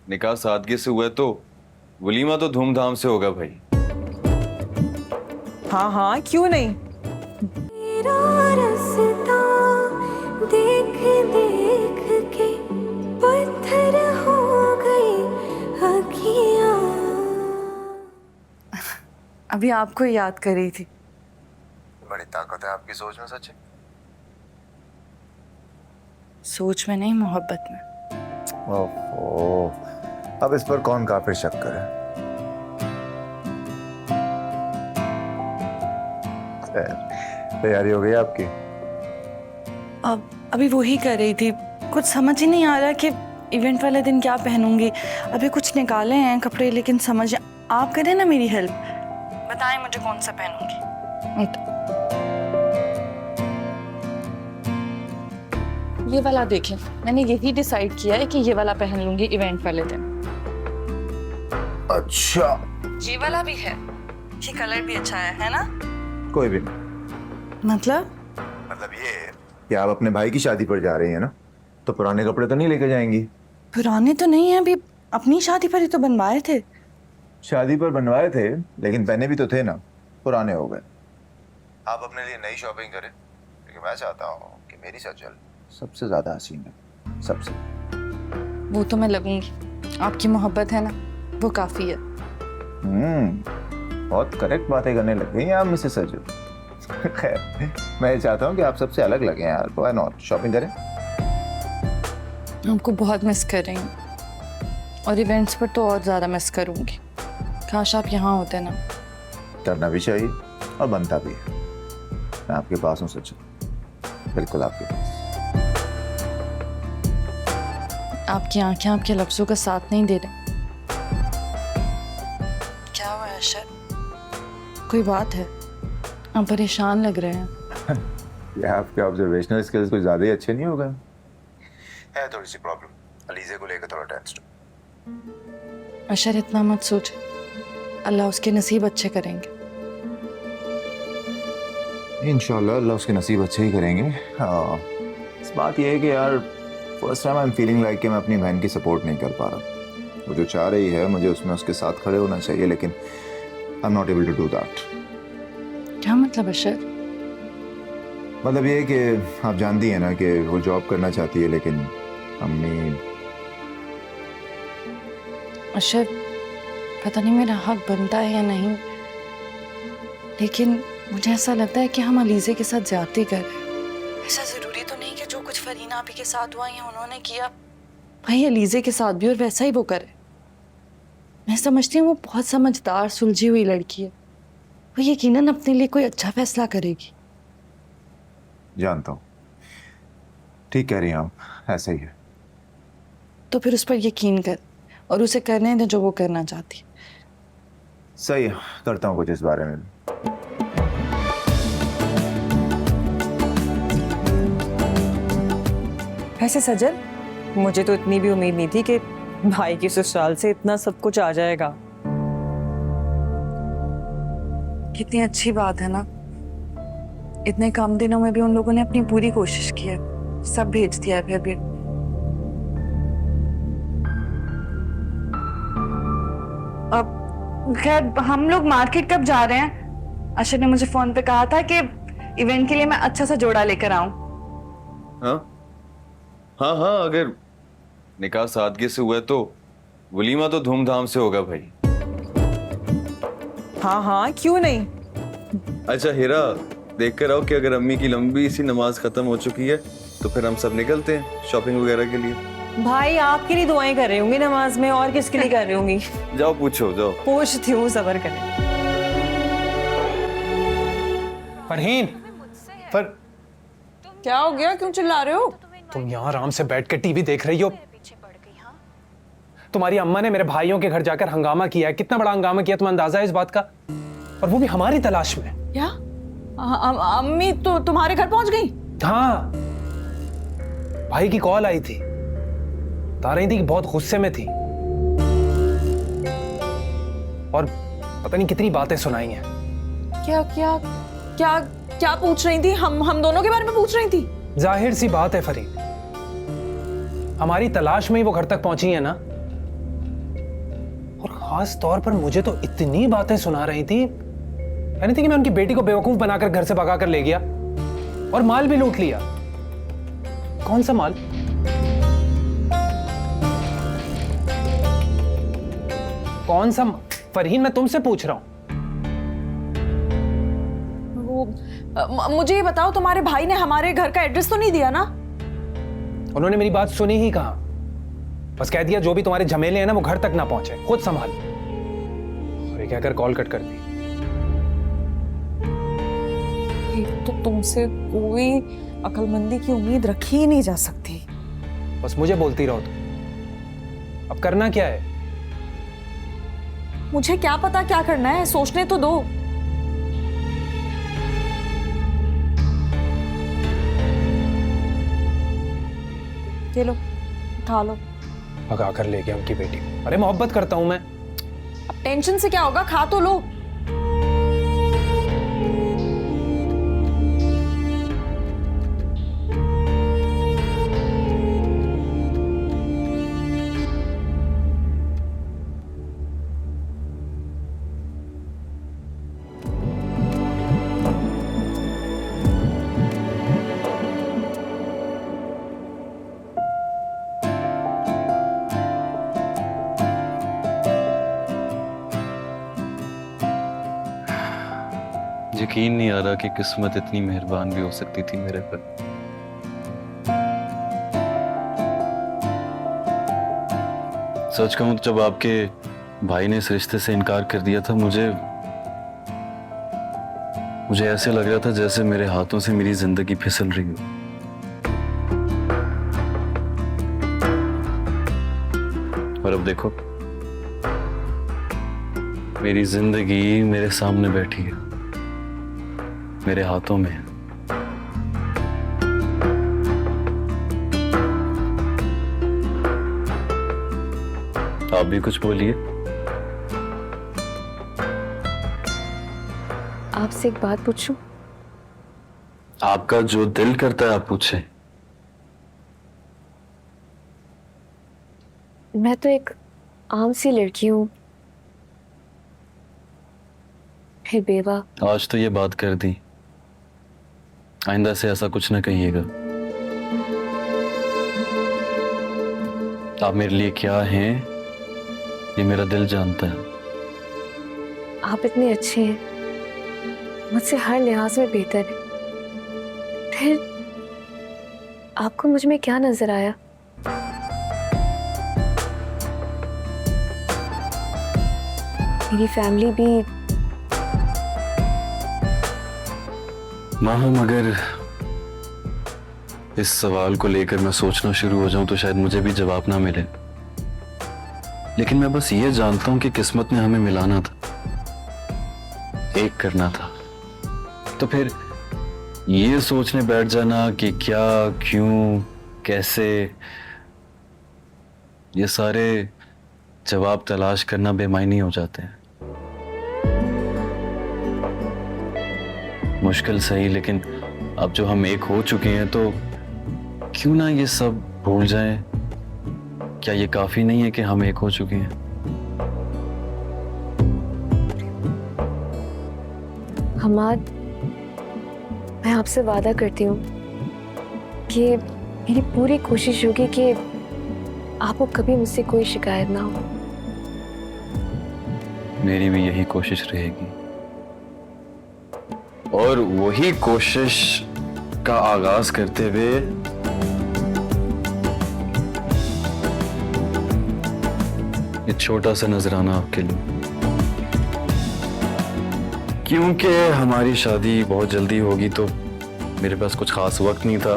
निकाह सादगी से हुआ है तो वलीमा तो धूमधाम से होगा भाई। हाँ हाँ, क्यों नहीं। तेरा रास्ता देख देख के पत्थर हो गई अखियाँ। अभी आपको याद कर रही थी। बड़ी ताकत है आपकी सोच में सच। सोच में नहीं, मोहब्बत में। ओहो, अब इस पर कौन काफिर शक करे। तैयारी हो गई आपकी? अब अभी वही कर रही थी। कुछ समझ ही नहीं आ रहा कि इवेंट वाले दिन क्या पहनूंगी। अभी कुछ निकाले हैं कपड़े, लेकिन समझ आप करें ना मेरी हेल्प, बताएं मुझे कौन सा पहनूंगी। ये वाला देखें, मैंने यही डिसाइड किया है कि ये वाला पहन लूंगी इवेंट वाले दिन। अच्छा, ये वाला भी है, ये कलर भी अच्छा है ना? कोई भी नहीं। मतलब ये कि आप अपने भाई की शादी पर जा रही हैं ना, तो पुराने कपड़े तो नहीं लेके जाएंगी? पुराने तो नहीं है, अभी अपनी शादी पर ही तो बनवाए थे। शादी पर बनवाए थे लेकिन पहने भी तो थे ना, पुराने हो गए। आप अपने लिए नई शॉपिंग करें, क्योंकि मैं चाहता हूँ कि मेरी सजल सबसे ज्यादा हसीन है, सबसे। वो तो मैं लगूंगी, आपकी मोहब्बत है ना, वो काफी है। बहुत करेक्ट बातें करने लग गई हैं आप मिसेस सजल। खैर, मैं चाहता हूँ कि आप सबसे अलग लगे यार। व्हाई नॉट, शॉपिंग करें। आपको बहुत मिस कर रही हूँ, और इवेंट्स पर तो और ज्यादा मिस करूंगी। काश आप यहाँ होते ना। करना भी चाहिए और बनता भी है। मैं आपके पास हूँ सच, बिल्कुल आपके पास। आपकी आंखें आपके लफ्जों का साथ नहीं दे रहे। क्या हुआ है शर? कोई बात है? आप परेशान लग रहे हैं। ये आपके ऑब्जर्वेशनल स्किल्स कुछ ज्यादा ही अच्छे नहीं हो गए? है थोड़ी सी प्रॉब्लम, अलीज़े को लेकर थोड़ा टेंस्ड हूं। अशर इतना मत सोच, अल्लाह उसके नसीब अच्छे करेंगे। इंशाल्लाह अल्लाह उसके नसीब अच्छे ही करेंगे। हाँ, इस बात यह है कि यार first time I am feeling like कि मैं अपनी बहन की सपोर्ट नहीं कर पा रहा। वो जो चाह रही है मुझे उसमें उसके साथ खड़े होना चाहिए, लेकिन I am not able to do that. क्या मतलब अशर? मतलब ये है कि आप जानती हैं ना कि वो जॉब करना चाहती है, लेकिन अम्मी। अशर, पता नहीं मेरा हक बनता है या नहीं, लेकिन मुझे ऐसा लगता है कि हम अलीज़े के साथ ज्यादती कर रहे हैं। ऐसा जरूरी तो नहीं कि जो कुछ फरीना आपी के साथ हुआ या उन्होंने किया भाई अलीज़े के साथ भी और वैसा ही वो करे। मैं समझती हूँ वो बहुत समझदार सुलझी हुई लड़की है, वो यकीनन अपने लिए कोई अच्छा फैसला करेगी। जानता हूँ, ठीक कह रही हैं आप, ऐसा ही है। तो फिर उस पर यकीन कर और उसे करने दे जो वो करना चाहती है। सही है, करता हूँ कुछ इस बारे में। वैसे सजल, मुझे तो इतनी भी उम्मीद नहीं थी कि भाई की ससुराल से इतना सब कुछ आ जाएगा। कितनी अच्छी बात है ना, इतने कम दिनों में भी उन लोगों ने अपनी पूरी कोशिश की है, सब भेज दिया है फिर भी। अब खैर, हम लोग मार्केट कब जा रहे हैं? अशर ने मुझे फोन पे कहा था कि इवेंट के लिए मैं अच्छा सा जोड़ा लेकर आऊं। हाँ हाँ हाँ, अगर निकाह सादगी से हुआ है तो वलीमा तो धूमधाम से होगा भाई। हाँ हाँ, क्यों नहीं। अच्छा हीरा, देख कर आओ कि अगर अम्मी की लंबी सी नमाज खत्म हो चुकी है तो फिर हम सब निकलते हैं शॉपिंग वगैरह के लिए। भाई आपके लिए दुआएं कर रही होंगी नमाज में, और किसके लिए कर रही होंगी? जाओ पूछो, जाओ। पूछती हूँ, सब्र करें। फरहीन, क्या हो गया, क्यों चिल्ला रहे हो? तुम यहाँ आराम से बैठ कर टीवी देख रही हो। तुम्हारी अम्मा ने मेरे भाइयों के घर जाकर हंगामा किया है। कितना बड़ा हंगामा किया, तुम्हें अंदाजा है इस बात का? और वो भी हमारी तलाश में। क्या अम्मी तो तुम्हारे घर पहुंच गई? हाँ, भाई की कॉल आई थी, बता रही थी कि बहुत गुस्से में थी और पता नहीं कितनी बातें सुनाई हैं। क्या क्या क्या क्या पूछ रही थी? हम दोनों के बारे में पूछ रही थी? जाहिर सी बात है फरीद, हमारी तलाश में ही वो घर तक पहुंची है ना। और खास तौर पर मुझे तो इतनी बातें सुना रही थी, यानी थी कि मैं उनकी बेटी को बेवकूफ बनाकर घर से भगा कर ले गया और माल भी लूट लिया। कौन सा माल? कौन सा? फरहीन, मैं तुमसे पूछ रहा हूं। मुझे ये बताओ, तुम्हारे भाई ने हमारे घर का एड्रेस तो नहीं दिया ना? उन्होंने मेरी बात सुनी ही कहा, बस कह दिया जो भी तुम्हारे झमेले हैं ना वो घर तक ना पहुंचे, खुद संभाल। और ये कहकर कॉल कट कर दी। एक तो तुमसे कोई अक्लमंदी की उम्मीद रखी ही नहीं जा सकती। बस मुझे बोलती रहो तुम। अब करना क्या है? मुझे क्या पता क्या करना है, सोचने तो दो। ये लो, उठा लो। भगा कर ले गया उनकी बेटी। अरे मोहब्बत करता हूं मैं। अब टेंशन से क्या होगा, खा तो लो। यकीन नहीं आ रहा कि किस्मत इतनी मेहरबान भी हो सकती थी मेरे पर। सच कहूं तो जब आपके भाई ने इस रिश्ते से इनकार कर दिया था, मुझे ऐसे लग रहा था जैसे मेरे हाथों से मेरी जिंदगी फिसल रही हो। और अब देखो, मेरी जिंदगी मेरे सामने बैठी है, मेरे हाथों में है। आप भी कुछ बोलिए। आपसे एक बात पूछूं? आपका जो दिल करता है आप पूछें। मैं तो एक आम सी लड़की हूं, फिर बेवा। आज तो ये बात कर दी, आइंदा से ऐसा कुछ ना कहिएगा। आप मेरे लिए क्या हैं ये मेरा दिल जानता है। आप इतने अच्छे हैं, मुझसे हर लिहाज में बेहतर है, फिर आपको मुझ में क्या नजर आया? मेरी फैमिली भी। माहम, अगर इस सवाल को लेकर मैं सोचना शुरू हो जाऊं तो शायद मुझे भी जवाब ना मिले, लेकिन मैं बस ये जानता हूं कि किस्मत ने हमें मिलाना था, एक करना था। तो फिर ये सोचने बैठ जाना कि क्या, क्यों, कैसे, ये सारे जवाब तलाश करना बेमायनी हो जाते हैं। मुश्किल सही, लेकिन अब जो हम एक हो चुके हैं तो क्यों ना ये सब भूल जाएं। क्या ये काफी नहीं है कि हम एक हो चुके हैं? हमाद, मैं आपसे वादा करती हूँ कि मेरी पूरी कोशिश होगी कि आपको कभी मुझसे कोई शिकायत ना हो। मेरी भी यही कोशिश रहेगी, और वही कोशिश का आगाज करते हुए ये छोटा सा नजराना आपके लिए, क्योंकि हमारी शादी बहुत जल्दी होगी तो मेरे पास कुछ खास वक्त नहीं था।